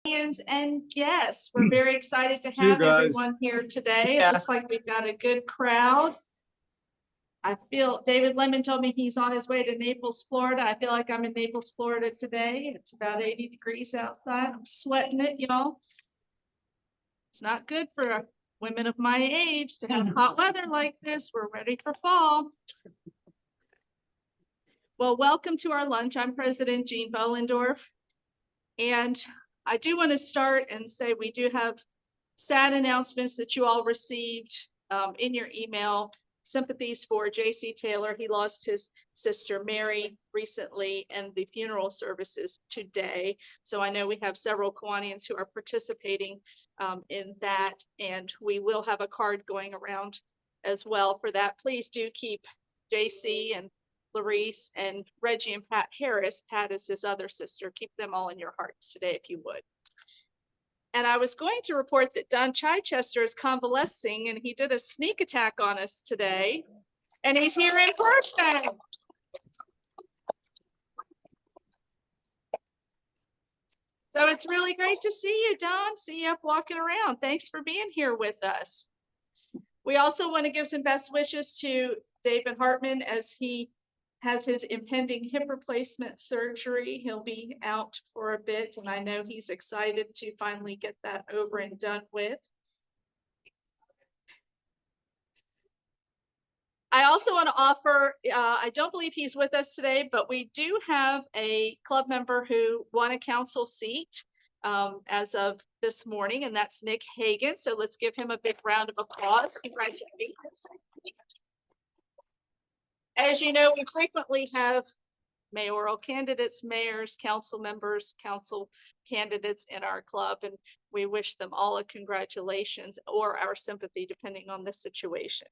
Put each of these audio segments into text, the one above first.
And yes, we're very excited to See you have guys. everyone here today. It looks like we've got a good crowd. I feel David Lemon told me he's on his way to Naples, Florida. I feel like I'm in Naples, Florida today. It's about 80 degrees outside. I'm sweating it, y'all. It's not good for women of my age to have hot weather like this. We're ready for fall. Well, welcome to our lunch. I'm President Jean Bollendorf. And I do want to start and say we do have sad announcements that you all received in your email. Sympathies for J.C. Taylor. He lost his sister Mary recently, and the funeral services today. So I know we have several Kiwanians who are participating in that, and we will have a card going around as well for that. Please do keep J.C. and Larice and Reggie and Pat Harris. Pat is his other sister. Keep them all in your hearts today, if you would. And I was going to report that Don Chichester is convalescing, and he did a sneak attack on us today, and he's here in person. So it's really great to see you, Don. See you up walking around. Thanks for being here with us. We also want to give some best wishes to David Hartman as he has his impending hip replacement surgery. He'll be out for a bit, and I know he's excited to finally get that over and done with. I also want to offer, I don't believe he's with us today, but we do have a club member who won a council seat as of this morning, and that's Nick Hagan. So let's give him a big round of applause. Congratulations. As you know, we frequently have mayoral candidates, mayors, council members, council candidates in our club, and we wish them all a congratulations or our sympathy, depending on the situation.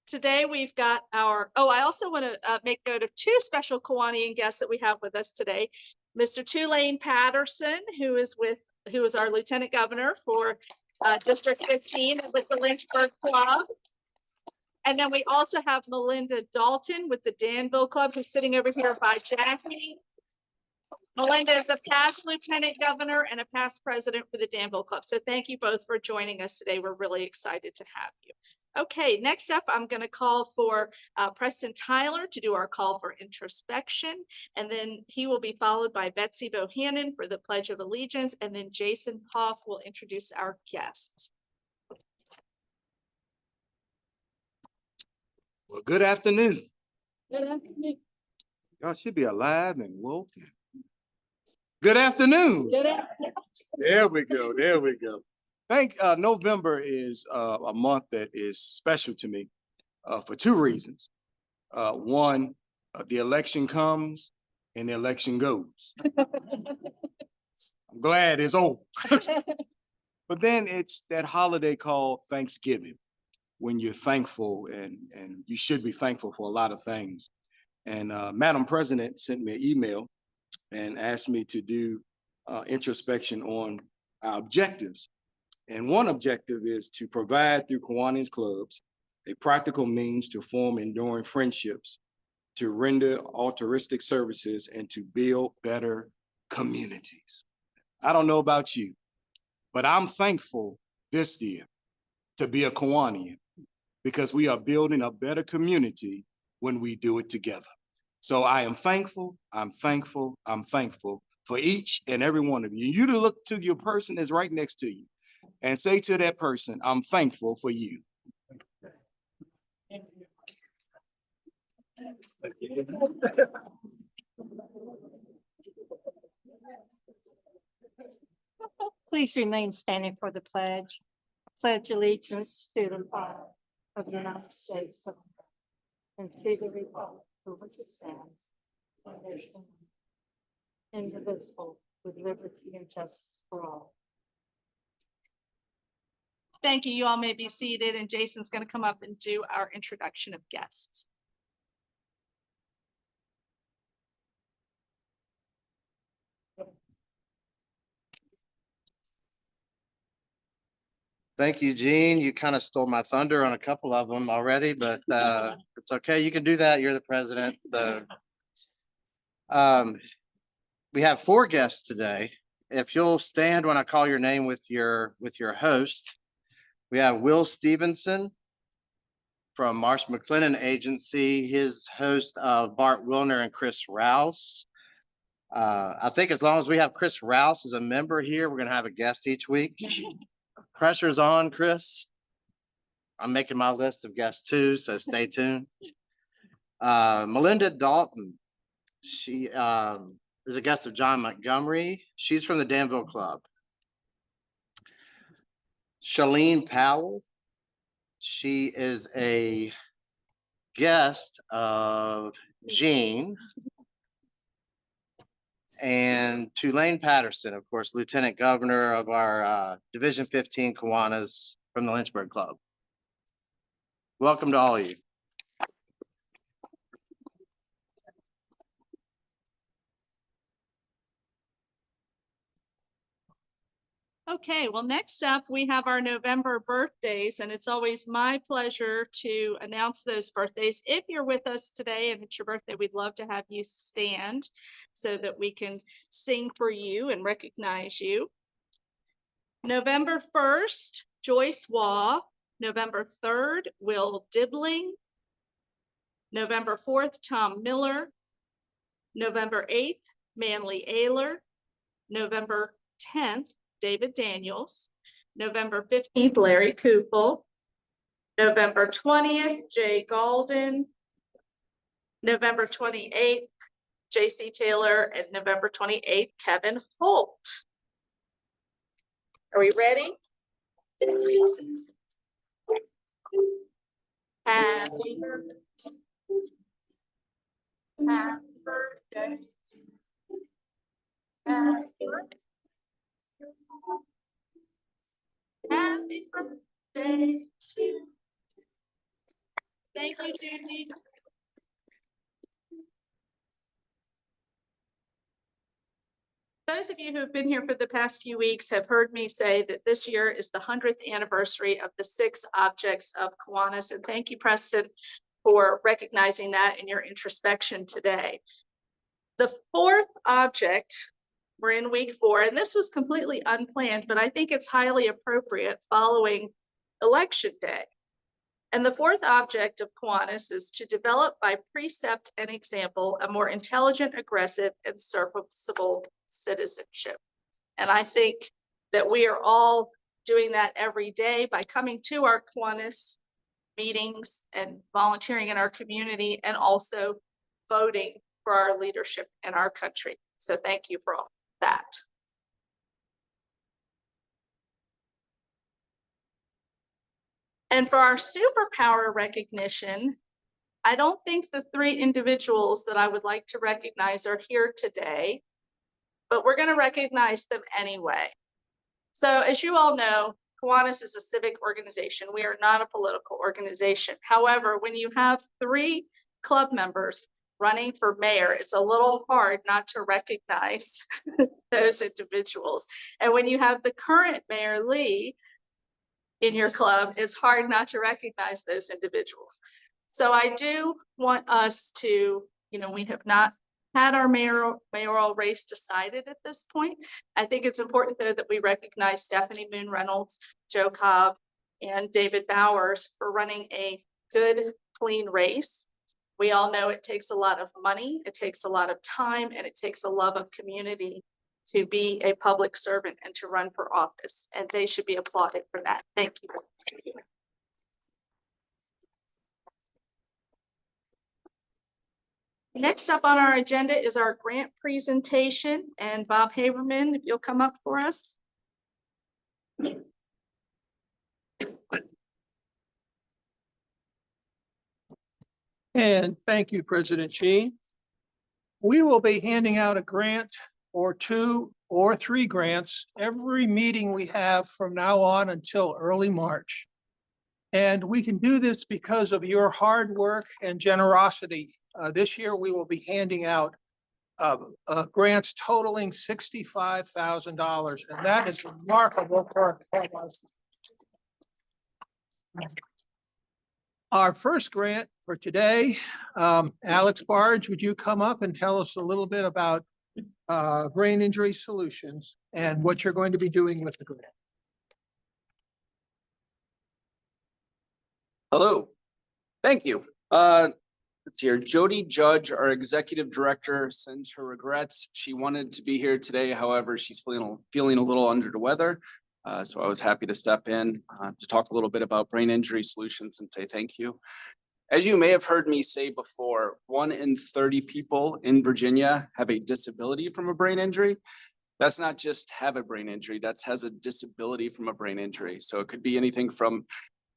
Today we've got our, I also want to make note of two special Kiwanian guests that we have with us today. Mr. Tulane Patterson, who is our Lieutenant Governor for District 15 with the Lynchburg Club. And then we also have Melinda Dalton with the Danville Club, who's sitting over here by Jackie. Melinda is a past lieutenant governor and a past president for the Danville Club. So thank you both for joining us today. We're really excited to have you. Okay, next up, I'm going to call for Preston Tyler to do our call for introspection. And then he will be followed by Betsy Bohannon for the Pledge of Allegiance. And then Jason Hoff will introduce our guests. Well, good afternoon. Good afternoon. Y'all should be alive and woke. Good afternoon. Good afternoon. There we go. There we go. November is a month that is special to me for two reasons. One, the election comes and the election goes. I'm glad it's over. But then it's that holiday called Thanksgiving, when you're thankful, and you should be thankful for a lot of things. And Madam President sent me an email and asked me to do introspection on our objectives. And one objective is to provide through Kiwanis clubs a practical means to form enduring friendships, to render altruistic services, and to build better communities. I don't know about you, but I'm thankful this year to be a Kiwanian, because we are building a better community when we do it together. So I am thankful, I'm thankful, I'm thankful for each and every one of you. You to look to your person that's right next to you and say to that person, I'm thankful for you. Please remain standing for the pledge. Pledge allegiance to the flag of the United States of America and to the republic for which it stands, one nation, indivisible, with liberty and justice for all. Thank you. You all may be seated, and Jason's going to come up and do our introduction of guests. Thank you, Jean. You kind of stole my thunder on a couple of them already, but it's okay. You can do that. You're the president. So we have 4 guests today. if you'll stand when I call your name with your host. We have Will Stevenson from Marsh McLennan Agency, his host of Bart Wilner and Chris Rouse. I think as long as we have Chris Rouse as a member here, we're gonna have a guest each week. Pressure's on, Chris. I'm making my list of guests too, so stay tuned. Melinda Dalton, she is a guest of John Montgomery. She's from the Danville Club. Shalene Powell, she is a guest of Jean. And Tulane Patterson, of course, Lieutenant Governor of our Division 15 Kiwanis from the Lynchburg Club. Welcome to all of you. Okay, well, next up, we have our November birthdays, and it's always my pleasure to announce those birthdays. If you're with us today and it's your birthday, we'd love to have you stand so that we can sing for you and recognize you. November 1st, Joyce Waugh. November 3rd, Will Dibbling. November 4th, Tom Miller. November 8th, Manly Ayler. November 10th, David Daniels. November 15th, Larry Kupel. November 20th, Jay Galden. November 28th, JC Taylor, and November 28th, Kevin Holt. Are we ready? Happy birthday. Happy birthday. Happy birthday. Happy birthday to you. Thank you, Judy. Those of you who have been here for the past few weeks have heard me say that this year is the 100th anniversary of the 6 objects of Kiwanis. And thank you, Preston, for recognizing that in your introspection today. The 4th object, we're in week 4, and this was completely unplanned, but I think it's highly appropriate following Election Day. And the 4th object of Kiwanis is to develop by precept and example a more intelligent, aggressive, and serviceable citizenship. And I think that we are all doing that every day by coming to our Kiwanis meetings and volunteering in our community, and also voting for our leadership in our country. So thank you for all that. And for our superpower recognition, I don't think the 3 individuals that I would like to recognize are here today, but we're going to recognize them anyway. So as you all know, Kiwanis is a civic organization. We are not a political organization. However, when you have 3 club members running for mayor, it's a little hard not to recognize those individuals. And when you have the current Mayor Lee in your club, it's hard not to recognize those individuals. So I do want us to, we have not had our mayoral race decided at this point. I think it's important, though, that we recognize Stephanie Moon Reynolds, Joe Cobb, and David Bowers for running a good, clean race. We all know it takes a lot of money, it takes a lot of time, and it takes a love of community to be a public servant and to run for office, and they should be applauded for that. Thank you. Next up on our agenda is our grant presentation, and Bob Haberman, if you'll come up for us. And thank you, President Jean. We will be handing out a grant or 2 or 3 grants every meeting we have from now on until early March. And we can do this because of your hard work and generosity. This year, we will be handing out grants totaling $65,000, and that is remarkable for us. Our first grant for today, Alex Barge, would you come up and tell us a little bit about Brain Injury Solutions and what you're going to be doing with the grant. Hello, thank you. Let's see here. Jody Judge, our executive director, sends her regrets. She wanted to be here today. However, she's feeling a little under the weather. So I was happy to step in to talk a little bit about Brain Injury Solutions and say thank you. As you may have heard me say before, 1 in 30 people in Virginia have a disability from a brain injury. That's not just have a brain injury, that's has a disability from a brain injury. So it could be anything from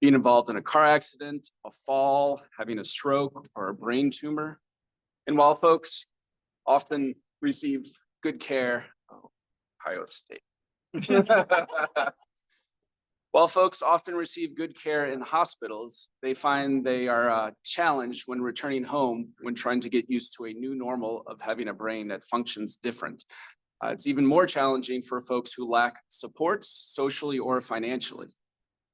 being involved in a car accident, a fall, having a stroke, or a brain tumor. And while folks often receive good care, Ohio State. While folks often receive good care in hospitals, they find they are challenged when returning home when trying to get used to a new normal of having a brain that functions different. It's even more challenging for folks who lack supports socially or financially.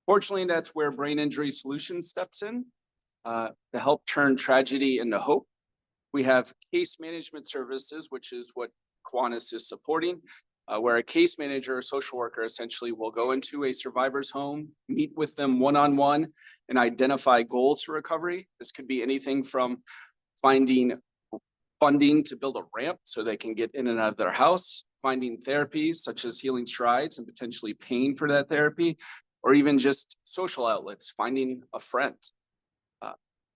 Fortunately, that's where Brain Injury Solutions steps in to help turn tragedy into hope. We have case management services, which is what Kiwanis is supporting, where a case manager or social worker essentially will go into a survivor's home, meet with them one-on-one, and identify goals for recovery. This could be anything from finding funding to build a ramp so they can get in and out of their house, finding therapies such as healing strides and potentially paying for that therapy, or even just social outlets, finding a friend.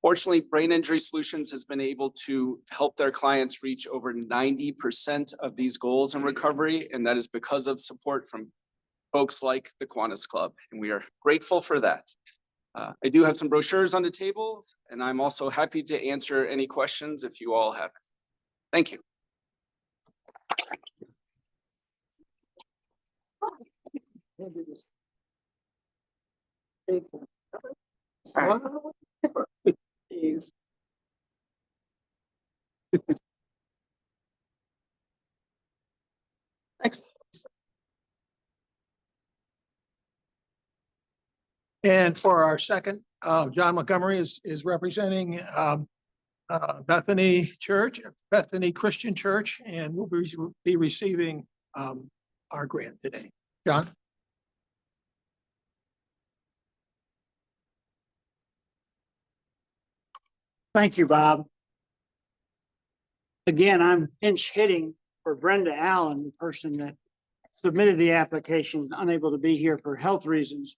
Fortunately, Brain Injury Solutions has been able to help their clients reach over 90% of these goals in recovery, and that is because of support from folks like the Kiwanis Club, and we are grateful for that. I do have some brochures on the tables, and I'm also happy to answer any questions if you all have. Thank you. And for our second, John Montgomery is representing Bethany Church, Bethany Christian Church, and will be receiving our grant today. John? Thank you, Bob. Again, I'm pinch hitting for Brenda Allen, the person that submitted the application, unable to be here for health reasons.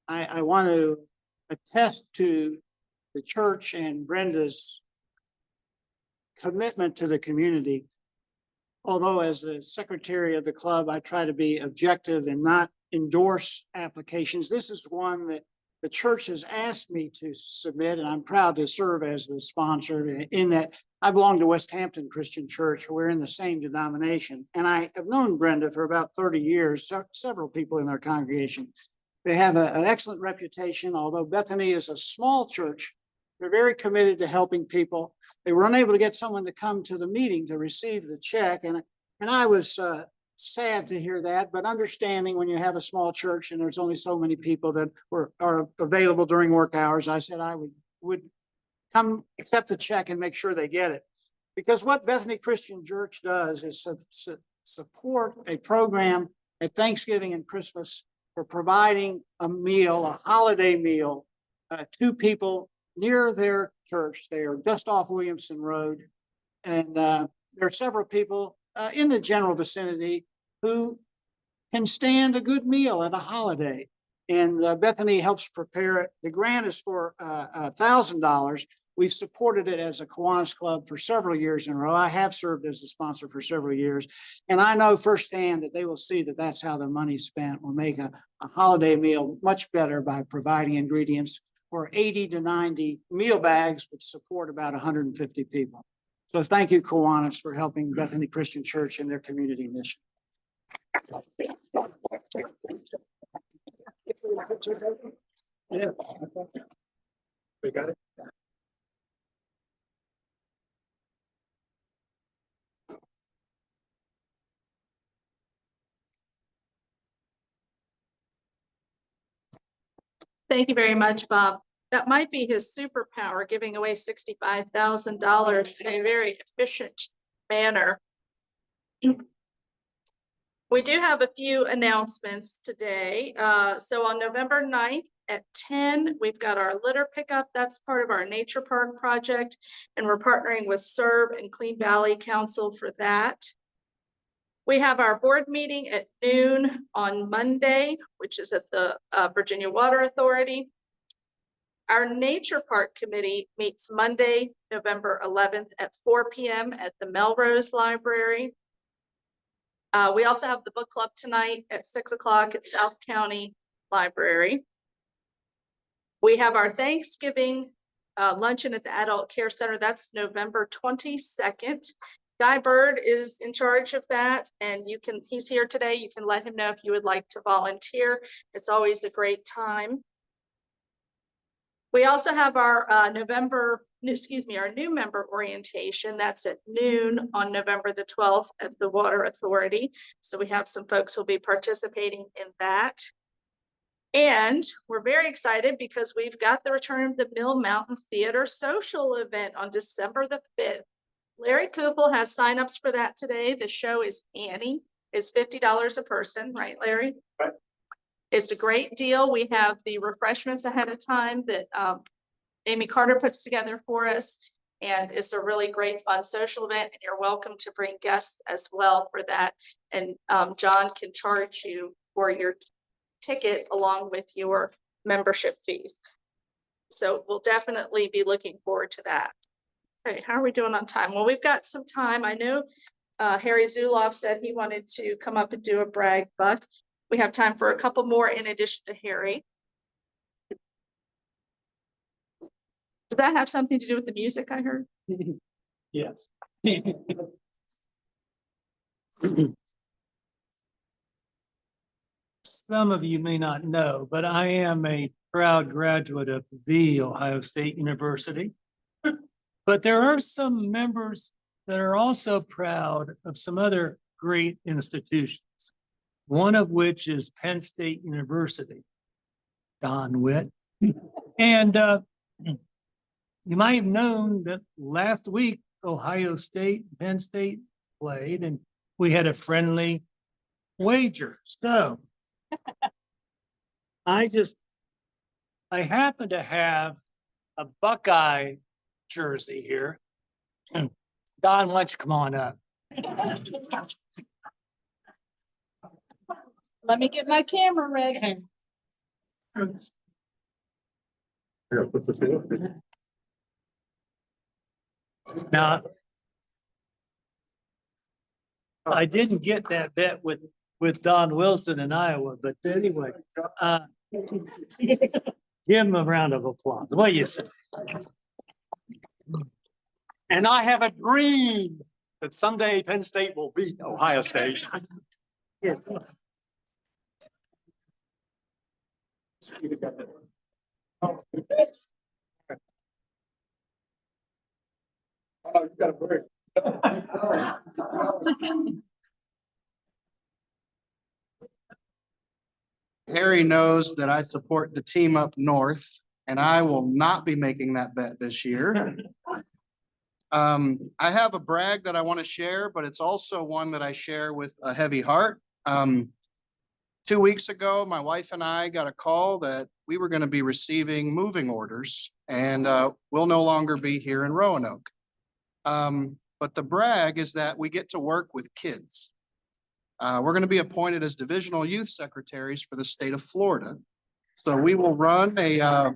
I want to attest to the church and Brenda's commitment to the community. Although as the secretary of the club, I try to be objective and not endorse applications. This is one that the church has asked me to submit, and I'm proud to serve as the sponsor in that I belong to West Hampton Christian Church. We're in the same denomination. And I have known Brenda for about 30 years, several people in our congregation. They have an excellent reputation. Although Bethany is a small church, they're very committed to helping people. They were unable to get someone to come to the meeting to receive the check. And I was sad to hear that, but understanding when you have a small church and there's only so many people that are available during work hours, I said I would come accept the check and make sure they get it. Because what Bethany Christian Church does is support a program at Thanksgiving and Christmas for providing a meal, a holiday meal, to people near their church. They are just off Williamson Road. And there are several people in the general vicinity who can stand a good meal at a holiday. And Bethany helps prepare it. The grant is for $1,000. We've supported it as a Kiwanis Club for several years in a row. I have served as a sponsor for several years. And I know firsthand that they will see that that's how the money's spent. We'll make a holiday meal much better by providing ingredients for 80 to 90 meal bags, which support about 150 people. So thank you, Kiwanis, for helping Bethany Christian Church in their community mission. Yeah. We got it. Thank you very much, Bob. That might be his superpower, giving away $65,000 in a very efficient manner. We do have a few announcements today. So on November 9th at 10, we've got our litter pickup. That's part of our nature park project. And we're partnering with SERB and Clean Valley Council for that. We have our board meeting at noon on Monday, which is at the Virginia Water Authority. Our Nature Park Committee meets Monday, November 11th at 4 p.m. at the Melrose Library. We also have the book club tonight at 6 o'clock at South County Library. We have our Thanksgiving luncheon at the Adult Care Center. That's November 22nd. Guy Bird is in charge of that, and he's here today. You can let him know if you would like to volunteer. It's always a great time. We also have our our new member orientation. That's at noon on November the 12th at the Water Authority. So we have some folks who will be participating in that. And we're very excited because we've got the return of the Mill Mountain Theater social event on December the 5th. Larry Kupel has signups for that today. The show is Annie. It's $50 a person, right, Larry? Right. It's a great deal. We have the refreshments ahead of time that Amy Carter puts together for us. And it's a really great fun social event, and you're welcome to bring guests as well for that. And John can charge you for your ticket along with your membership fees. So we'll definitely be looking forward to that. Okay, how are we doing on time? Well, we've got some time. I know Harry Zuloff said he wanted to come up and do a brag buck. We have time for a couple more in addition to Harry. Does that have something to do with the music I heard? Yes. Some of you may not know, but I am a proud graduate of the Ohio State University. But there are some members that are also proud of some other great institutions, one of which is Penn State University, Don Witt. And you might have known that last week, Ohio State, Penn State played, and we had a friendly wager. So I happen to have a Buckeye jersey here. Don, why don't you come on up? Let me get my camera ready. Now, I didn't get that bet with Don Wilson in Iowa, but anyway, give him a round of applause. What do you say? And I have a dream that someday Penn State will beat Ohio State. Harry knows that I support the team up north, and I will not be making that bet this year. I have a brag that I want to share, but it's also one that I share with a heavy heart. 2 weeks ago, my wife and I got a call that we were going to be receiving moving orders, and we'll no longer be here in Roanoke. But the brag is that we get to work with kids. We're going to be appointed as divisional youth secretaries for the state of Florida. So we will run a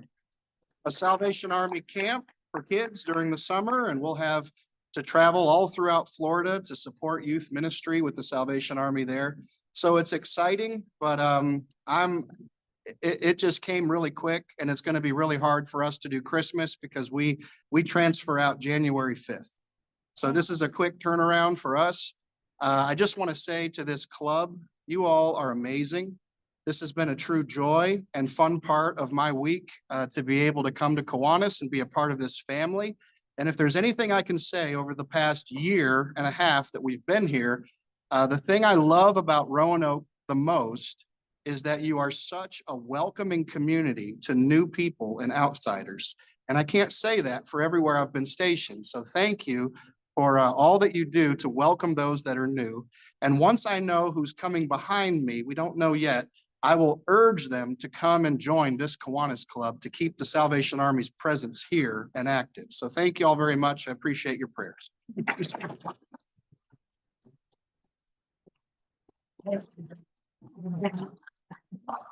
Salvation Army camp for kids during the summer, and we'll have to travel all throughout Florida to support youth ministry with the Salvation Army there. So it's exciting, but it just came really quick, and it's going to be really hard for us to do Christmas because we transfer out January 5th. So this is a quick turnaround for us. I just want to say to this club, you all are amazing. This has been a true joy and fun part of my week to be able to come to Kiwanis and be a part of this family. And if there's anything I can say over the past year and a half that we've been here, the thing I love about Roanoke the most is that you are such a welcoming community to new people and outsiders. And I can't say that for everywhere I've been stationed. So thank you for all that you do to welcome those that are new. And once I know who's coming behind me, we don't know yet, I will urge them to come and join this Kiwanis Club to keep the Salvation Army's presence here and active. So thank you all very much. I appreciate your prayers.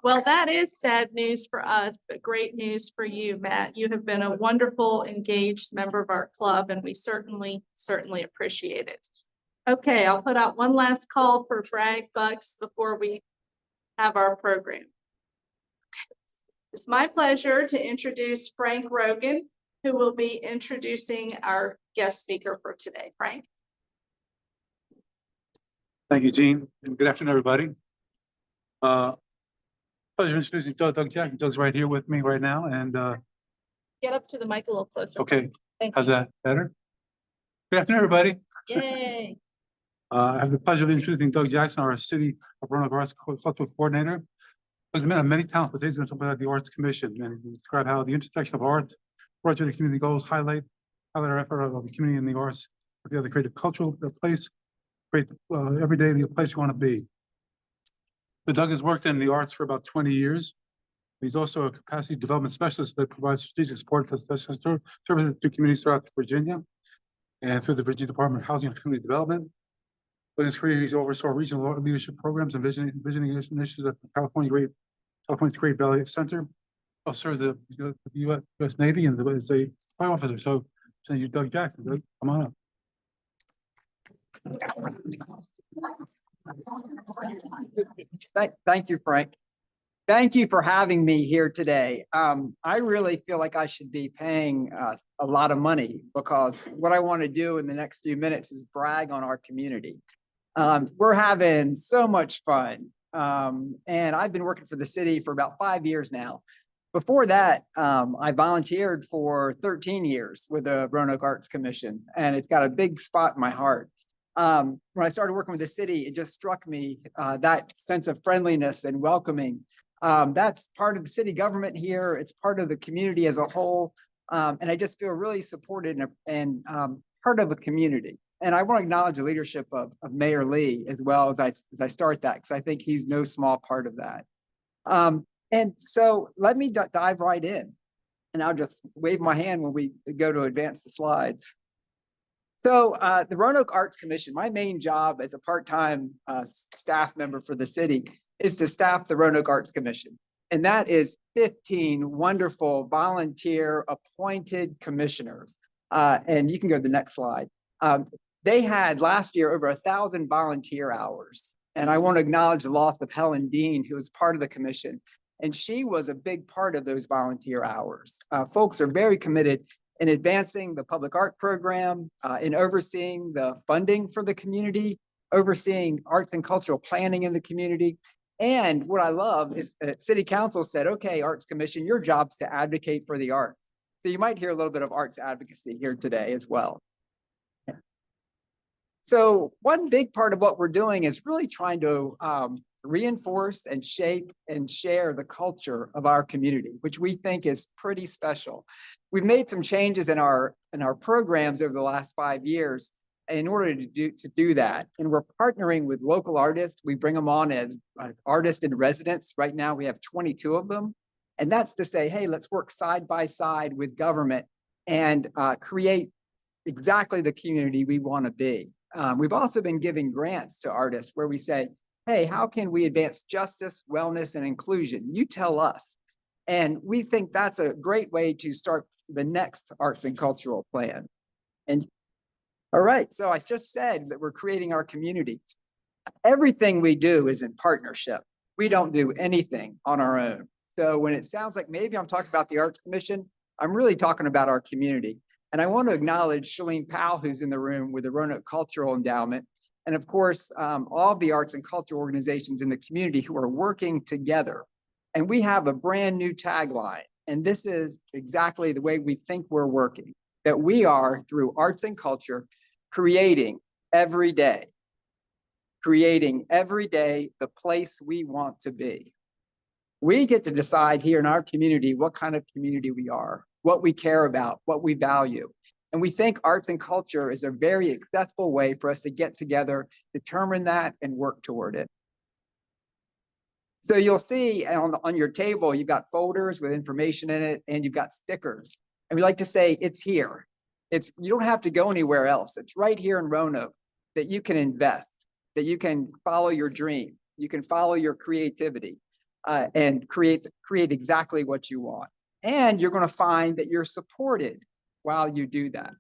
Well, that is sad news for us, but great news for you, Matt. You have been a wonderful, engaged member of our club, and we certainly appreciate it. Okay, I'll put out one last call for brag bucks before we have our program. It's my pleasure to introduce Frank Rogan, who will be introducing our guest speaker for today. Frank. Thank you, Jean, and good afternoon, everybody. Pleasure introducing Doug Jackson. Doug's right here with me right now, and Get up to the mic a little closer. okay, Thank how's you. that better? Good afternoon, everybody. Yay. I have the pleasure of introducing Doug Jackson, our City of Roanoke Arts Cultural Coordinator. He's a man of many talents, but he's going to talk about the Arts Commission and describe how the intersection of art, project, and community goals highlight our effort of the community and the arts to create a cultural place, create every day the place you want to be. So Doug has worked in the arts for about 20 years. He's also a capacity development specialist that provides strategic support for services to communities throughout Virginia and through the Virginia Department of Housing and Community Development. In his career, he's oversaw regional leadership programs and visioning initiatives at the California's Great Valley Center. Also served the U.S. Navy and as a flight officer. So, thank you, Doug Jackson. Doug, come on up. Thank you, Frank. Thank you for having me here today. I really feel like I should be paying a lot of money because what I want to do in the next few minutes is brag on our community. We're having so much fun. And I've been working for the city for about 5 years now. Before that, I volunteered for 13 years with the Roanoke Arts Commission, and it's got a big spot in my heart. When I started working with the city, it just struck me that sense of friendliness and welcoming. That's part of the city government here. It's part of the community as a whole. And I just feel really supported and part of a community. And I want to acknowledge the leadership of Mayor Lee as well as I start that, because I think he's no small part of that. And so let me dive right in, and I'll just wave my hand when we go to advance the slides. So the Roanoke Arts Commission, my main job as a part-time staff member for the city is to staff the Roanoke Arts Commission. And that is 15 wonderful volunteer appointed commissioners. And you can go to the next slide. They had last year over 1,000 volunteer hours. And I want to acknowledge the loss of Helen Dean, who was part of the commission. And she was a big part of those volunteer hours. Folks are very committed in advancing the public art program, in overseeing the funding for the community, overseeing arts and cultural planning in the community. And what I love is that City Council said, okay, Arts Commission, your job is to advocate for the arts. So you might hear a little bit of arts advocacy here today as well. So one big part of what we're doing is really trying to reinforce and shape and share the culture of our community, which we think is pretty special. We've made some changes in our programs over the last 5 years in order to do that. And we're partnering with local artists. We bring them on as artists in residence. Right now we have 22 of them. And that's to say, hey, let's work side by side with government and create exactly the community we want to be. We've also been giving grants to artists where we say, hey, how can we advance justice, wellness, and inclusion? You tell us. And we think that's a great way to start the next arts and cultural plan. And all right, so I just said that we're creating our community. Everything we do is in partnership. We don't do anything on our own. So when it sounds like maybe I'm talking about the Arts Commission, I'm really talking about our community. And I want to acknowledge Shalene Powell, who's in the room with the Roanoke Cultural Endowment. And of course, all of the arts and cultural organizations in the community who are working together. And we have a brand new tagline. And this is exactly the way we think we're working, that we are, through arts and culture, creating every day the place we want to be. We get to decide here in our community what kind of community we are, what we care about, what we value. And we think arts and culture is a very accessible way for us to get together, determine that, and work toward it. So you'll see on your table, you've got folders with information in it, and you've got stickers. And we like to say it's here. You don't have to go anywhere else. It's right here in Roanoke that you can invest, that you can follow your dream, you can follow your creativity, and create exactly what you want. And you're going to find that you're supported while you do that.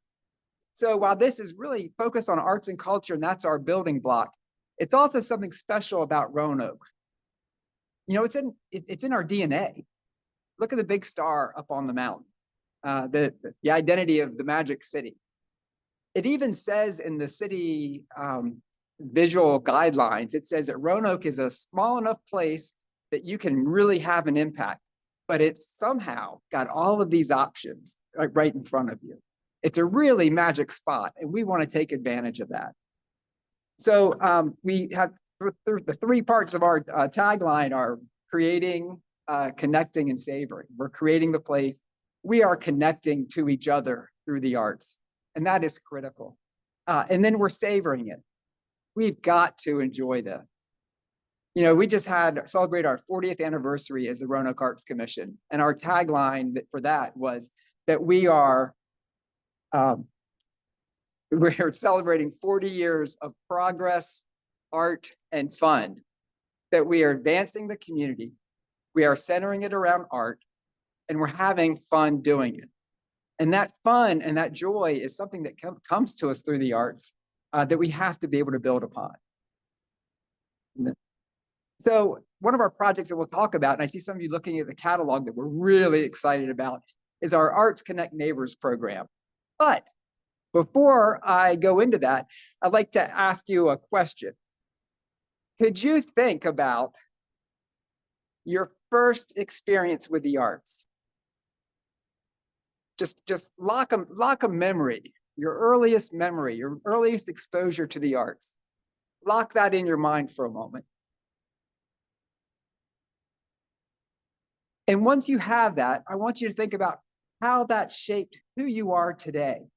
So while this is really focused on arts and culture, and that's our building block, it's also something special about Roanoke. You know, it's in our DNA. Look at the big star up on the mountain, the identity of the Magic City. It even says in the city visual guidelines, it says that Roanoke is a small enough place that you can really have an impact, but it's somehow got all of these options right in front of you. It's a really magic spot, and we want to take advantage of that. So we have the 3 parts of our tagline are creating, connecting, and savoring. We're creating the place. We are connecting to each other through the arts, and that is critical. And then we're savoring it. We've got to enjoy that. You know, we just celebrate our 40th anniversary as the Roanoke Arts Commission, and our tagline for that was that we're celebrating 40 years of progress, art, and fun, that we are advancing the community, we are centering it around art, and we're having fun doing it. And that fun and that joy is something that comes to us through the arts that we have to be able to build upon. So one of our projects that we'll talk about, and I see some of you looking at the catalog that we're really excited about, is our Arts Connect Neighbors program. But before I go into that, I'd like to ask you a question. Could you think about your first experience with the arts? Just lock a memory, your earliest memory, your earliest exposure to the arts. Lock that in your mind for a moment. And once you have that, I want you to think about how that shaped who you are today,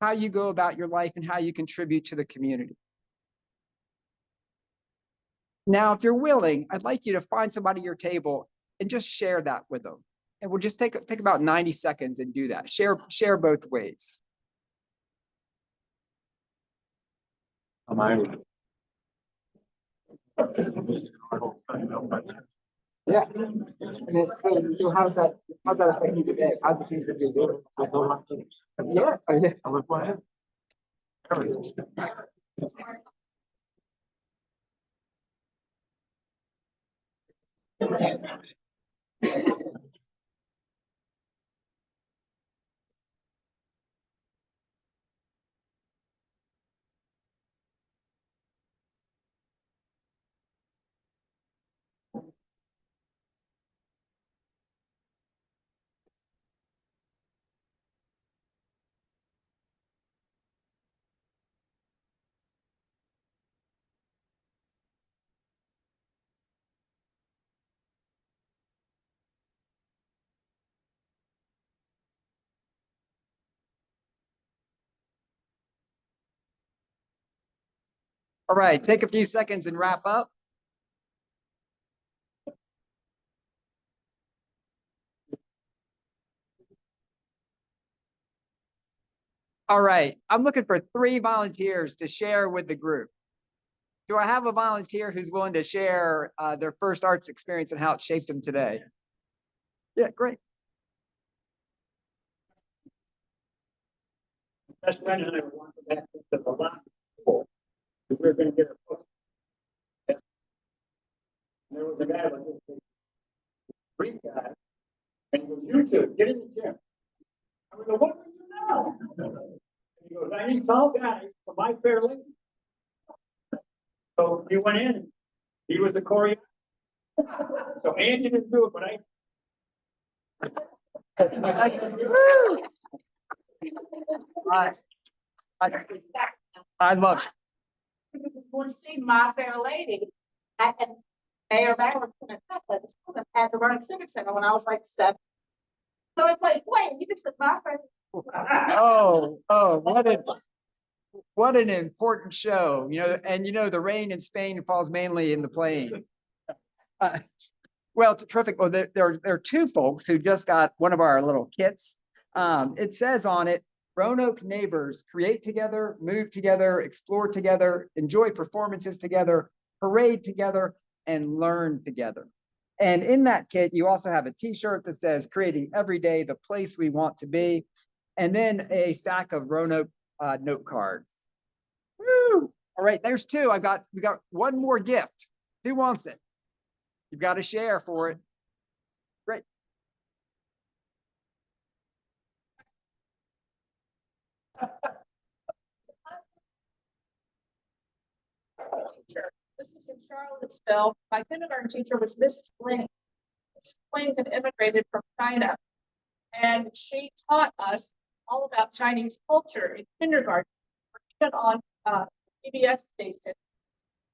how you go about your life, and how you contribute to the community. Now, if you're willing, I'd like you to find somebody at your table and just share that with them. And we'll just take about 90 seconds and do that. Share both ways. Yeah. So how's that affect you today? How do you think you do it? Yeah. All right, take a few seconds and wrap up. All right, I'm looking for 3 volunteers to share with the group. Do I have a volunteer who's willing to share their first arts experience and how it shaped them today? Yeah, great. Best friend and I were walking back to the lot. We were going to get a book. And there was a guy like this big Greek guy, and he goes, "You two, get in the gym." I would go, "What do we do now?" And he goes, "I need tall guys for My Fair Lady." So he went in. He was the choreographer. So Andy didn't do it, but I love it. Want to see My Fair Lady at Mayor Barrett's at the Roanoke Civic Center when I was like 7. So it's like, wait, you can see My Fair Oh, what an important show, and the rain in Spain falls mainly in the plain. Uh, Well, terrific. Well, there are two folks who just got one of our little kits. It says on it, Roanoke neighbors create together, move together, explore together, enjoy performances together, parade together, and learn together. And in that kit, you also have a t-shirt that says creating every day the place we want to be, and then a stack of Roanoke note cards. Woo! All right, there's two. We got one more gift. Who wants it? You've got to share for it. Great. Teacher. This is in Charlottesville. My kindergarten teacher was Mrs. Green. Mrs. Green had immigrated from China, and she taught us all about Chinese culture in kindergarten. Even on PBS station,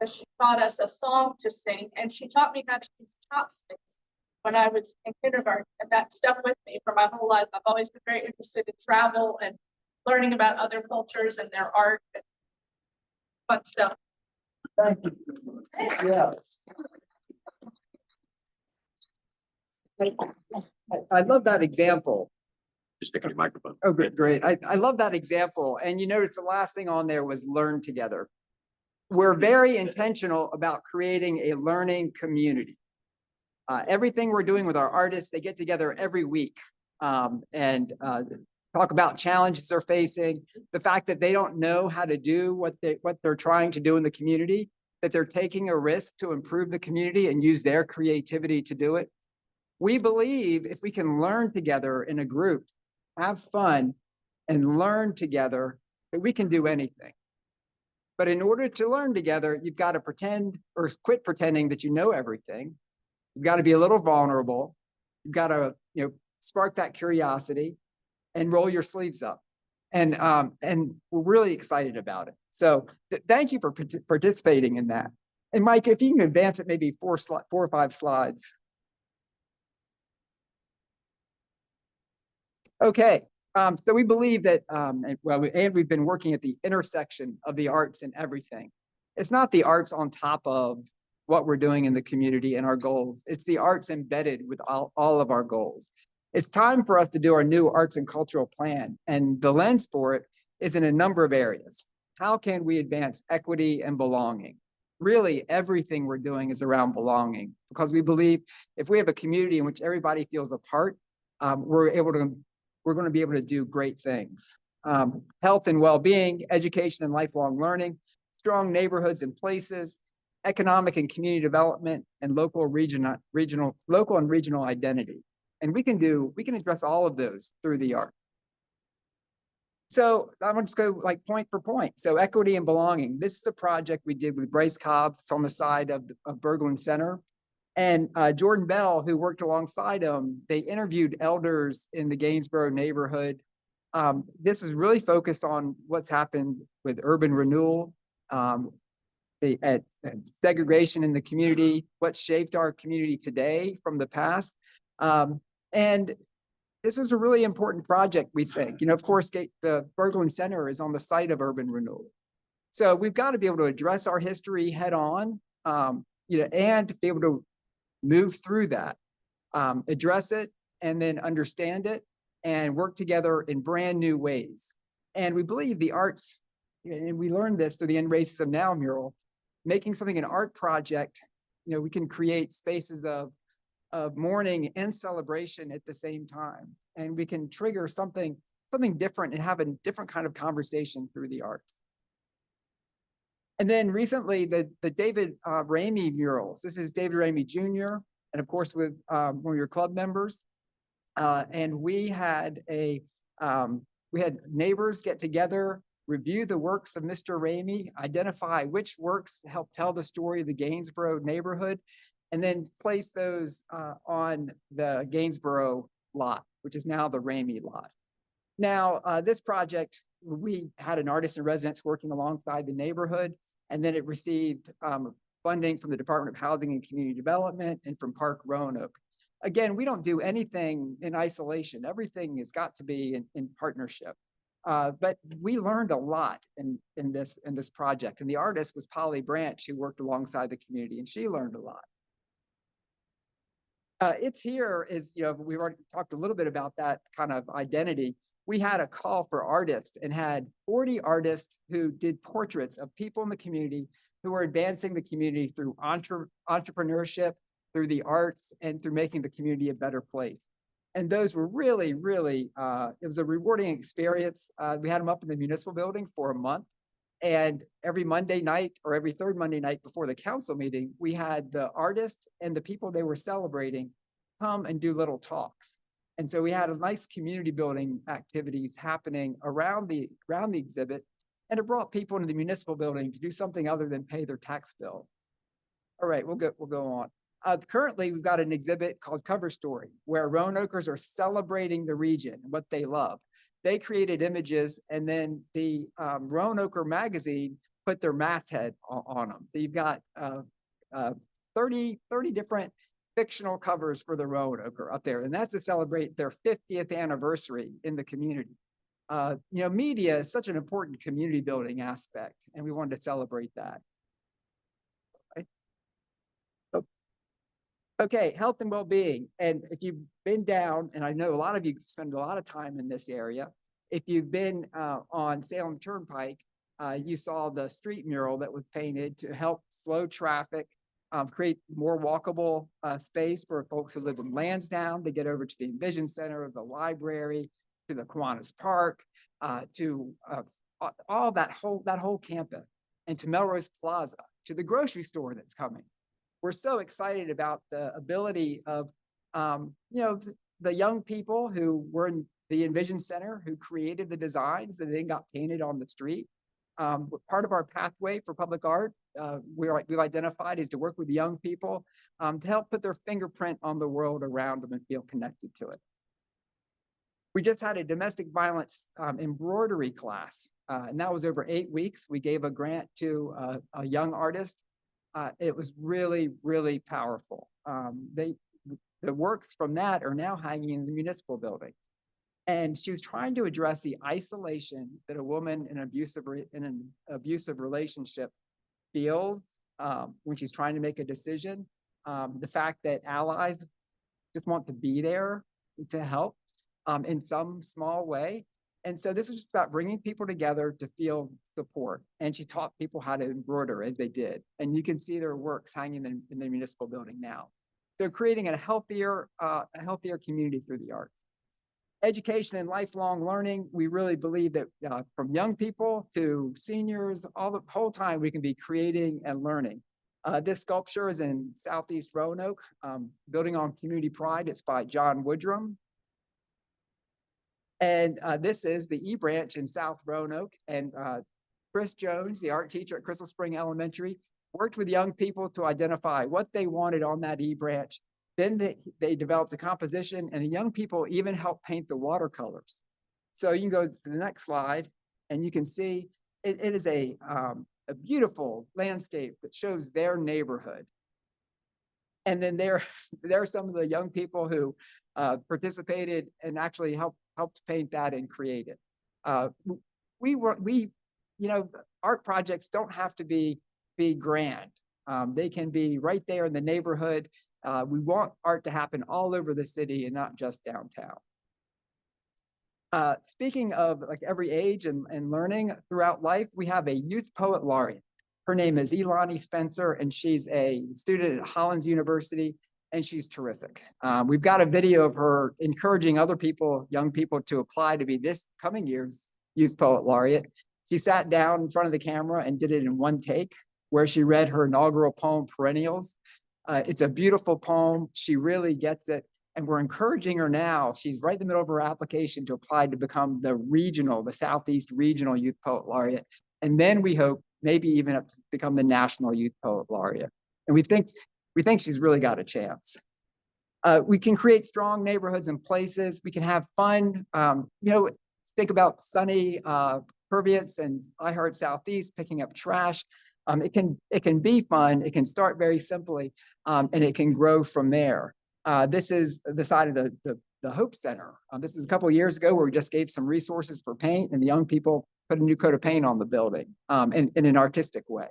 she taught us a song to sing, and she taught me how to use chopsticks when I was in kindergarten, and that stuck with me for my whole life. I've always been very interested in travel and learning about other cultures and their art and fun stuff. Thank you. Yeah. I love that example. Just take your microphone. Oh, great. I love that example. And you notice the last thing on there was learn together. We're very intentional about creating a learning community. Everything we're doing with our artists, they get together every week and talk about challenges they're facing, the fact that they don't know how to do what they're trying to do in the community, that they're taking a risk to improve the community and use their creativity to do it. We believe if we can learn together in a group, have fun, and learn together, that we can do anything. But in order to learn together, you've got to pretend or quit pretending that you know everything. You've got to be a little vulnerable. You've got to, spark that curiosity and roll your sleeves up. And we're really excited about it. So thank you for participating in that. And Mike, if you can advance it maybe 4 or 5 slides. Okay, so we believe that, we've been working at the intersection of the arts and everything. It's not the arts on top of what we're doing in the community and our goals. It's the arts embedded with all of our goals. It's time for us to do our new arts and cultural plan, and the lens for it is in a number of areas. How can we advance equity and belonging? Really, everything we're doing is around belonging, because we believe if we have a community in which everybody feels a part, we're going to be able to do great things. Health and well-being, education and lifelong learning, strong neighborhoods and places, economic and community development, and local and regional identity. And we can address all of those through the art. So I'm going to just go like point for point. So equity and belonging. This is a project we did with Bryce Cobbs. It's on the side of Berglund Center. And Jordan Bell, who worked alongside him, they interviewed elders in the Gainsborough neighborhood. This was really focused on what's happened with urban renewal, segregation in the community, what shaped our community today from the past. And this was a really important project, we think. Of course, the Berglund Center is on the site of urban renewal. So we've got to be able to address our history head on, and be able to move through that, address it, and then understand it and work together in brand new ways. And we believe the arts, and we learned this through the End Racism Now mural, making something an art project, we can create spaces of mourning and celebration at the same time. And we can trigger something different and have a different kind of conversation through the art. And then recently, the David Ramey murals. This is David Ramey Jr., and of course with one of your club members. And we had neighbors get together, review the works of Mr. Ramey, identify which works help tell the story of the Gainsborough neighborhood, and then place those on the Gainsborough lot, which is now the Ramey lot. Now, this project, we had an artist in residence working alongside the neighborhood, and then it received funding from the Department of Housing and Community Development and from Park Roanoke. again, we don't do anything in isolation. Everything has got to be in partnership. But we learned a lot in this project. And the artist was Polly Branch, who worked alongside the community, and she learned a lot. It's here is, you know, we've already talked a little bit about that kind of identity. We had a call for artists and had 40 artists who did portraits of people in the community who were advancing the community through entrepreneurship, through the arts, and through making the community a better place. And those were really, really, it was a rewarding experience. We had them up in the municipal building for a month. And every Monday night or every third Monday night before the council meeting, we had the artists and the people they were celebrating come and do little talks. And so we had a nice community building activities happening around the exhibit. And it brought people into the municipal building to do something other than pay their tax bill. All right, we'll go on. Currently, we've got an exhibit called Cover Story, where Roanokers are celebrating the region, what they love. They created images, and then the Roanoke magazine put their masthead on them. So you've got 30 different fictional covers for the Roanoke up there, and that's to celebrate their 50th anniversary in the community. You know, media is such an important community building aspect, and we wanted to celebrate that. Okay, health and well-being. And if you've been down, and I know a lot of you spend a lot of time in this area, if you've been on Salem Turnpike, you saw the street mural that was painted to help slow traffic, create more walkable space for folks who live in Lansdowne to get over to the Envision Center, the library, to the Kiwanis Park, to all that whole campus, and to Melrose Plaza, to the grocery store that's coming. We're so excited about the ability of, you know, the young people who were in the Envision Center, who created the designs that then got painted on the street. Part of our pathway for public art, we've identified is to work with young people to help put their fingerprint on the world around them and feel connected to it. We just had a domestic violence embroidery class, and that was over 8 weeks. We gave a grant to a young artist. It was really, really powerful. The works from that are now hanging in the municipal building. And she was trying to address the isolation that a woman in an abusive relationship feels when she's trying to make a decision. The fact that allies just want to be there to help in some small way. And so this was just about bringing people together to feel support. And she taught people how to embroider as they did. And you can see their works hanging in the municipal building now. So creating a healthier community through the arts. Education and lifelong learning, we really believe that from young people to seniors, all the whole time we can be creating and learning. This sculpture is in Southeast Roanoke, building on community pride. It's by John Woodrum. And this is the E branch in South Roanoke. And Chris Jones, the art teacher at Crystal Spring Elementary, worked with young people to identify what they wanted on that E branch. Then they developed a composition, and the young people even helped paint the watercolors. So you can go to the next slide, and you can see it is a beautiful landscape that shows their neighborhood. And then there are some of the young people who participated and actually helped paint that and create it. You know, art projects don't have to be grand. They can be right there in the neighborhood. We want art to happen all over the city and not just downtown. Speaking of like every age and learning throughout life, we have a youth poet laureate. Her name is Elani Spencer, and she's a student at Hollins University, and she's terrific. We've got a video of her encouraging other people, young people, to apply to be this coming year's youth poet laureate. She sat down in front of the camera and did it in one take, where she read her inaugural poem, Perennials. It's a beautiful poem. She really gets it. And we're encouraging her now. She's right in the middle of her application to apply to become the Southeast Regional Youth Poet Laureate. And then we hope maybe even up to become the National Youth Poet Laureate. And we think she's really got a chance. We can create strong neighborhoods and places. We can have fun. You know, think about Sunny Perviance and I Heart Southeast picking up trash. It can be fun. It can start very simply, and it can grow from there. This is the side of the Hope Center. This is a couple of years ago where we just gave some resources for paint, and the young people put a new coat of paint on the building in an artistic way.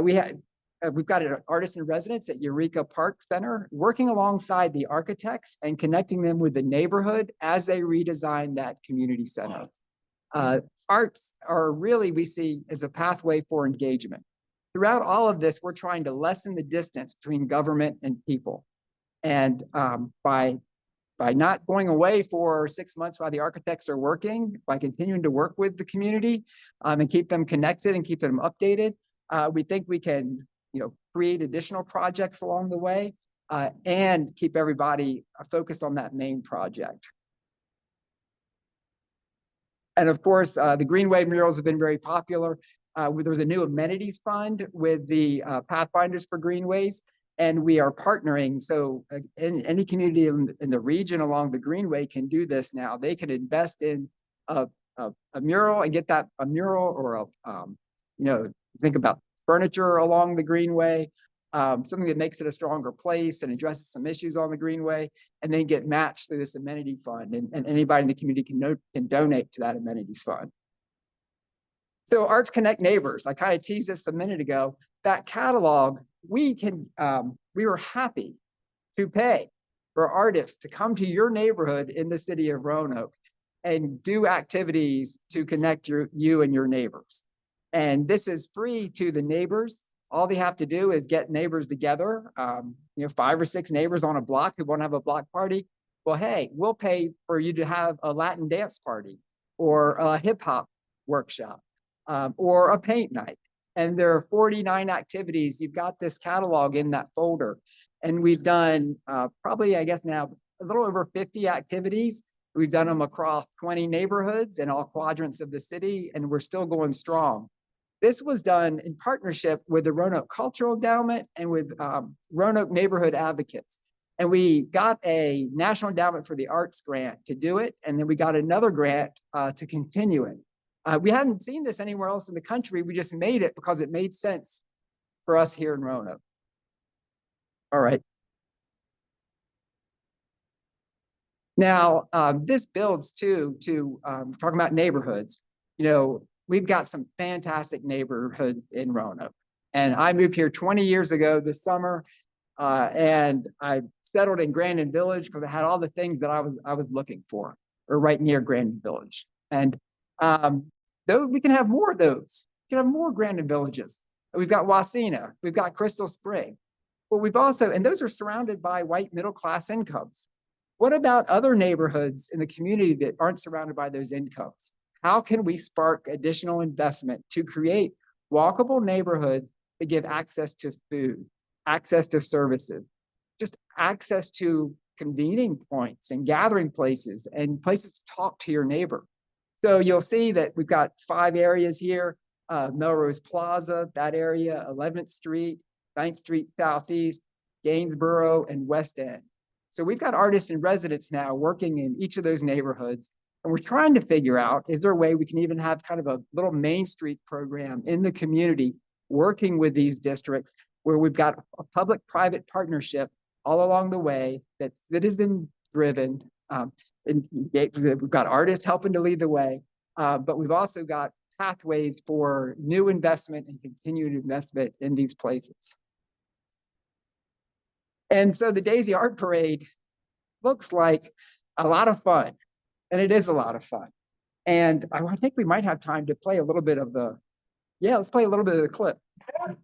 We've got an artist in residence at Eureka Park Center, working alongside the architects and connecting them with the neighborhood as they redesign that community center. Arts are really, we see, as a pathway for engagement. Throughout all of this, we're trying to lessen the distance between government and people. And by not going away for 6 months while the architects are working, by continuing to work with the community and keep them connected and keep them updated, we think we can, create additional projects along the way and keep everybody focused on that main project. And of course, the Greenway murals have been very popular. There's a new amenities fund with the Pathfinders for Greenways, and we are partnering. So any community in the region along the Greenway can do this now. They can invest in a mural and get that a mural or think about furniture along the Greenway, something that makes it a stronger place and addresses some issues on the Greenway, and then get matched through this amenity fund. And anybody in the community can donate to that amenities fund. So Arts Connect Neighbors, I kind of teased this a minute ago. That catalog, we were happy to pay for artists to come to your neighborhood in the city of Roanoke and do activities to connect you and your neighbors. And this is free to the neighbors. All they have to do is get neighbors together, 5 or 6 neighbors on a block who want to have a block party. Well, hey, we'll pay for you to have a Latin dance party or a hip hop workshop or a paint night. And there are 49 activities. You've got this catalog in that folder. And we've done probably, I guess now, a little over 50 activities. We've done them across 20 neighborhoods and all quadrants of the city, and we're still going strong. This was done in partnership with the Roanoke Cultural Endowment and with Roanoke Neighborhood Advocates. And we got a National Endowment for the Arts grant to do it. And then we got another grant to continue it. We hadn't seen this anywhere else in the country. We just made it because it made sense for us here in Roanoke. All right. Now, this builds to talking about neighborhoods. We've got some fantastic neighborhoods in Roanoke. And I moved here 20 years ago this summer, and I settled in Grandin Village because I had all the things that I was looking for, or right near Grandin Village. And though we can have more of those, we can have more Grandin Villages. We've got Wasena, we've got Crystal Spring. But we've also, and those are surrounded by white middle class incomes. What about other neighborhoods in the community that aren't surrounded by those incomes? How can we spark additional investment to create walkable neighborhoods that give access to food, access to services, just access to convening points and gathering places and places to talk to your neighbor? So you'll see that we've got 5 areas here, Melrose Plaza, that area, 11th Street, 9th Street Southeast, Gainsboro, and West End. So we've got artists in residence now working in each of those neighborhoods. And we're trying to figure out, is there a way we can even have kind of a little Main Street program in the community working with these districts where we've got a public-private partnership all along the way that's citizen-driven. And we've got artists helping to lead the way, but we've also got pathways for new investment and continued investment in these places. And so the Daisy Art Parade looks like a lot of fun. And it is a lot of fun. And I think we might have time to play a little bit of let's play a little bit of the clip. I've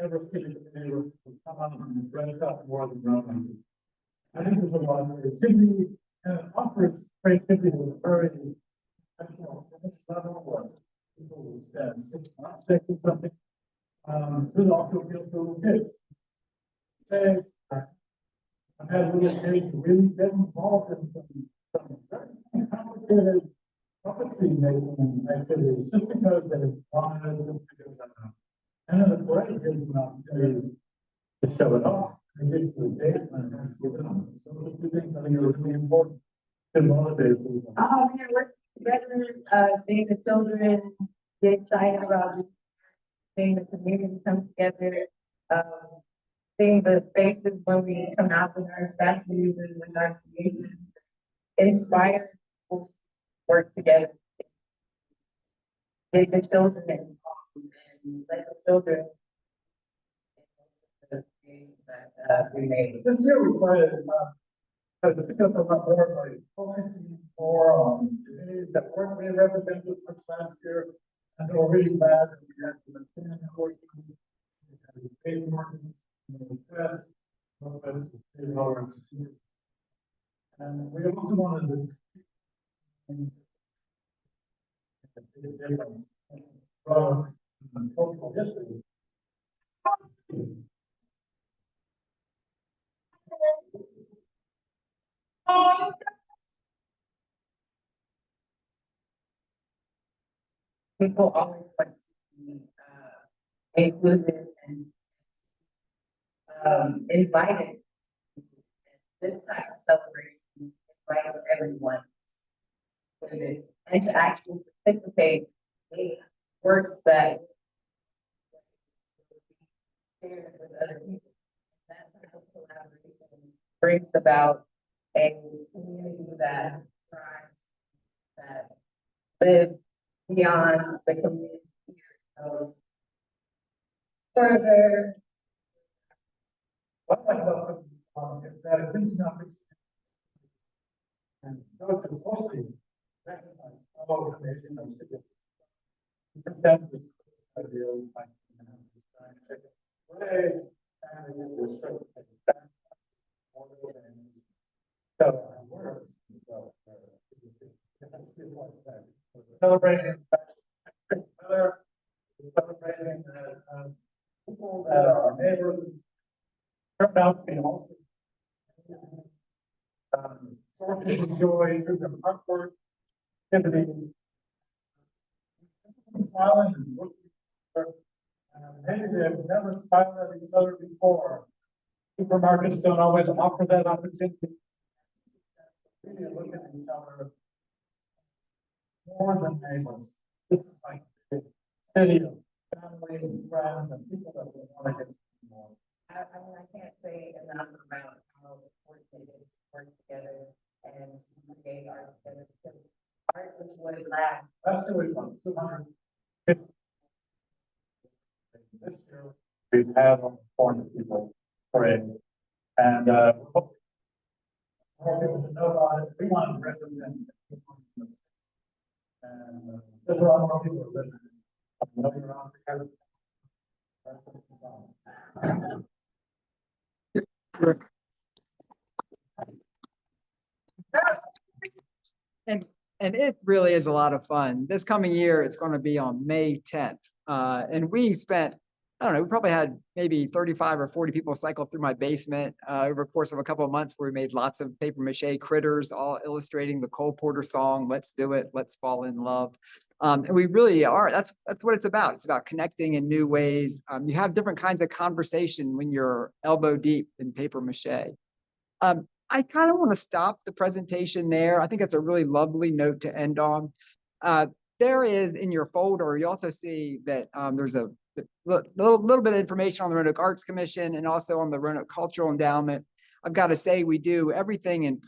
never seen a neighbor come out and dress up more than Roanoke. I think there's a lot of creativity and offers creativity was very exceptional. People will spend 6 months taking something. It also feels a little good. I've had little kids really get involved in some very complicated puppetry making activities just because they wanted to figure that out. And then the parade gives them an opportunity to show it off and get to the date and has to give it on. So those 2 things I think are really important to motivate people. Oh, man, we're together, being the children, get excited about seeing the community come together, seeing the faces when we come out with our statues and with our creations. It inspires people to work together. Get the children involved and let the children. We made. This year we planted, because the pickup of our board, like, focusing more on communities that weren't being represented much last year. And they were really bad, and we had to attend the court. We had to pay more, and the press, and we also wanted to. From cultural history. People always like to be included and invited. This type of celebration invites everyone with it, and to actually participate in works that share with other people. That type of collaboration brings about a community that thrives, that lives beyond the community. So further. What I like about is that it brings up and those who mostly recognize all the nation of citizens. Present this ideas like celebrating people that are our neighbors turned out to be also sources of joy through their artwork, activities. Smiling and looking, maybe they've never smiled at each other before. Supermarkets don't always offer that opportunity. Really look at each other more than neighbors. This is like the city of family and friends and people that we want to get to know more. I can't say enough about how important it is to work together and create art together, because art is what it lasts. Last year we won 250. This year we've had 400 people parade, and more people to know about it. We want to represent. And there's a lot more people listening. I know you're on together. And it really is a lot of fun. This coming year, it's going to be on May 10th. And we spent, I don't know, we probably had maybe 35 or 40 people cycle through my basement over the course of a couple of months, where we made lots of paper mache critters, all illustrating the Cole Porter song, "Let's Do It, Let's Fall in Love." And we really are, that's what it's about. It's about connecting in new ways. You have different kinds of conversation when you're elbow deep in paper mache. I kind of want to stop the presentation there. I think it's a really lovely note to end on. There is in your folder, you also see that there's a little bit of information on the Roanoke Arts Commission and also on the Roanoke Cultural Endowment. I've got to say, we do everything in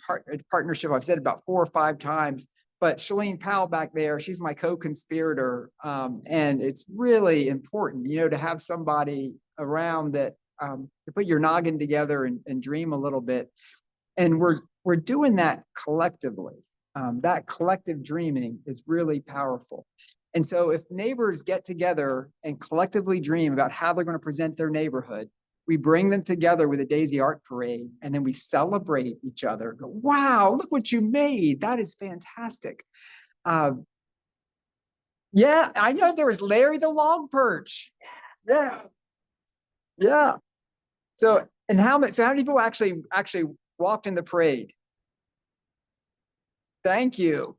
partnership. I've said about 4 or 5 times, but Shalene Powell back there, she's my co-conspirator. And it's really important, you know, to have somebody around that to put your noggin together and dream a little bit. And we're doing that collectively. That collective dreaming is really powerful. And so if neighbors get together and collectively dream about how they're going to present their neighborhood, we bring them together with a Daisy Art Parade, and then we celebrate each other. Go, wow, look what you made. That is fantastic. Yeah, I know there was Larry the Log Perch. Yeah. Yeah. So how many people actually walked in the parade? Thank you.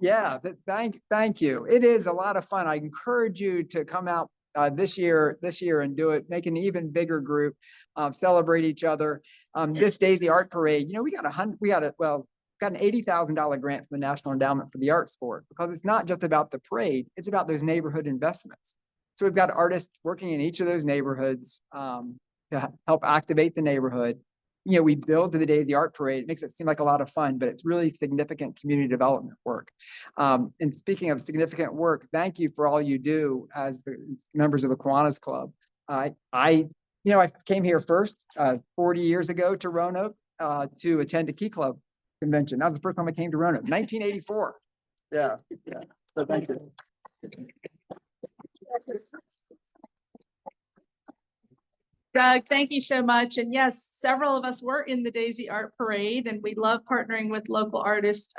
Yeah, thank you. It is a lot of fun. I encourage you to come out this year and do it. Make an even bigger group, celebrate each other. This Daisy Art Parade, you know, we got got an $80,000 grant from the National Endowment for the Arts for it, because it's not just about the parade, it's about those neighborhood investments. So we've got artists working in each of those neighborhoods to help activate the neighborhood. You know, we build to the Day of the Art Parade. It makes it seem like a lot of fun, but it's really significant community development work. And speaking of significant work, thank you for all you do as the members of the Kiwanis Club. You know, I came here first 40 years ago to Roanoke to attend a Key Club convention. That was the first time I came to Roanoke, 1984. Yeah. So thank you. Doug, thank you so much. And yes, several of us were in the Daisy Art Parade, and we love partnering with local artist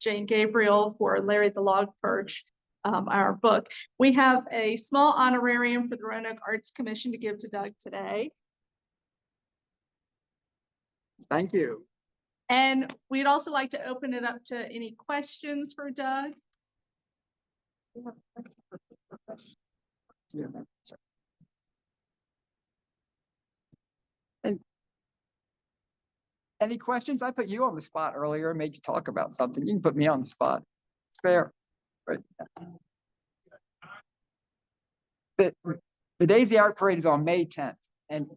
Jane Gabriel for Larry the Log Perch, our book. We have a small honorarium for the Roanoke Arts Commission to give to Doug today. Thank you. And we'd also like to open it up to any questions for Doug. Yeah. And any questions? I put you on the spot earlier and made you talk about something. You can put me on the spot. It's fair. Right. The Daisy Art Parade is on May 10th. And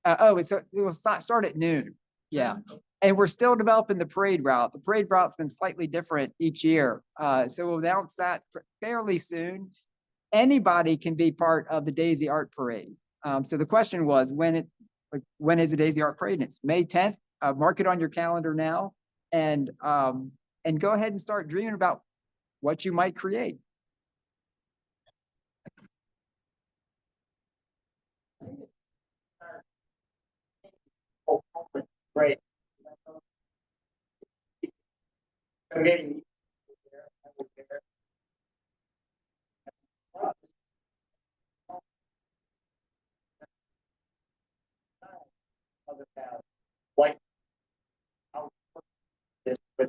it will start at noon. Yeah. And we're still developing the parade route. The parade route's been slightly different each year. So we'll announce that fairly soon. Anybody can be part of the Daisy Art Parade. So the question was, when is the Daisy Art Parade? And it's May 10th. Mark it on your calendar now, and go ahead and start dreaming about what you might create. Great. Like this with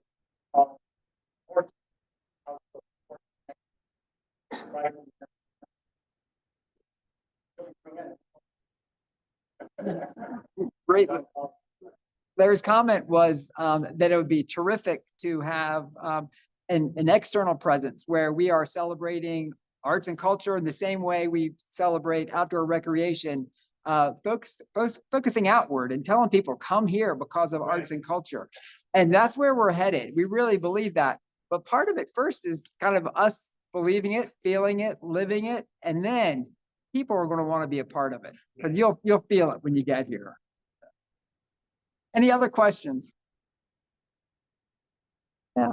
Great. Larry's comment was that it would be terrific to have an external presence where we are celebrating arts and culture in the same way we celebrate outdoor recreation, focusing outward and telling people come here because of arts and culture. And that's where we're headed. We really believe that. But part of it first is kind of us believing it, feeling it, living it, and then people are going to want to be a part of it. But you'll feel it when you get here. Any other questions? Yeah.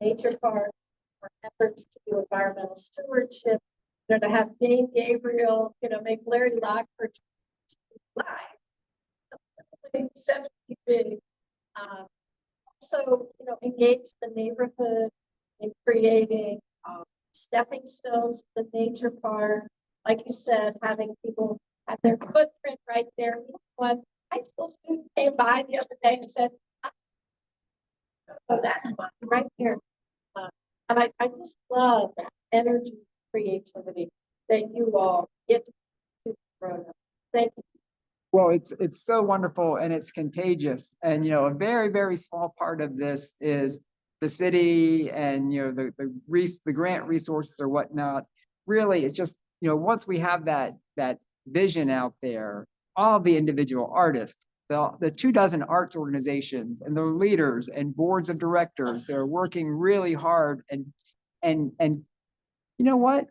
Nature Park, our efforts to do environmental stewardship, to have Dave Gabriel, make Larry Lockford live. Exceptionally big. Also, engage the neighborhood in creating stepping stones to the nature park. Like you said, having people have their footprint right there. One high school student came by the other day and said, "Oh, that's right here." And I just love that energy, creativity that you all get to grow up. Thank you. Well, it's so wonderful and it's contagious. And, a very, very small part of this is the city and, the grant resources or whatnot. Really, it's just, once we have that vision out there, all the individual artists, the 24 arts organizations and the leaders and boards of directors that are working really hard and you know what?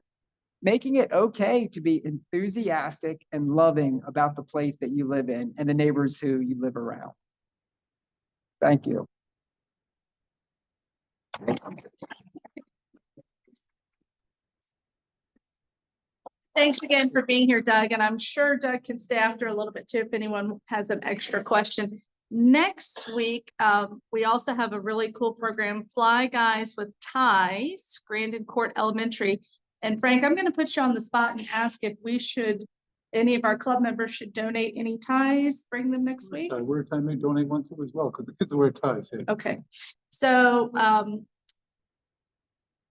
Making it okay to be enthusiastic and loving about the place that you live in and the neighbors who you live around. Thank you. Thanks again for being here, Doug. And I'm sure Doug can stay after a little bit too if anyone has an extra question. Next week, we also have a really cool program, Fly Guys with Ties, Grandin Court Elementary. And Frank, I'm going to put you on the spot and ask if any of our club members should donate any ties, bring them next week. Wear tie may donate one too as well, because the kids wear ties. Yeah. Okay. So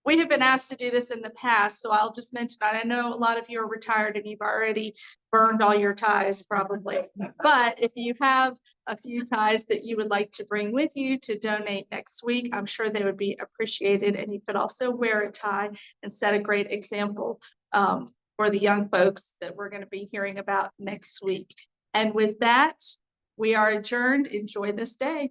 We have been asked to do this in the past, so I'll just mention that. I know a lot of you are retired and you've already burned all your ties probably. But if you have a few ties that you would like to bring with you to donate next week, I'm sure they would be appreciated. And you could also wear a tie and set a great example for the young folks that we're going to be hearing about next week. And with that, we are adjourned. Enjoy this day.